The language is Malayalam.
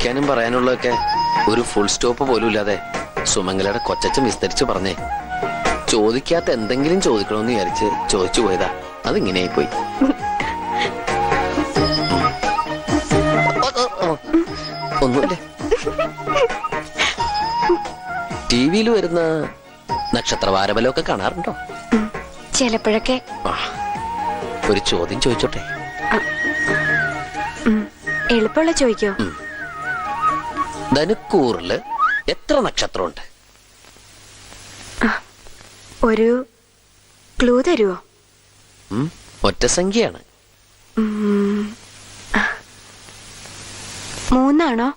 ചോദിക്കാനും പറയാനുള്ളതൊക്കെ ഒരു ഫുൾ സ്റ്റോപ്പ് പോലും ഇല്ലാതെ സുമംഗലയുടെ കൊച്ചച്ഛൻ വിസ്തരിച്ച് പറഞ്ഞേ. ചോദിക്കാത്ത എന്തെങ്കിലും ചോദിക്കണമെന്ന് വിചാരിച്ച് ചോദിച്ചു പോയതാ. അതിങ്ങനെയായി പോയി. ഒന്നുമില്ല. ടിവിയിൽ വരുന്ന നക്ഷത്രവാരബലമൊക്കെ കാണാറുണ്ടോ? ചിലപ്പോഴൊക്കെ. ഒരു ചോദ്യം ചോദിച്ചോട്ടെ? എളുപ്പമുള്ള ചോദിക്കോ? ധനുക്കൂറില് എത്ര നക്ഷത്രമുണ്ട്? ഒരു ക്ലൂ തരുവോ? ഒറ്റ സംഖ്യയാണ്. 3 ആണോ?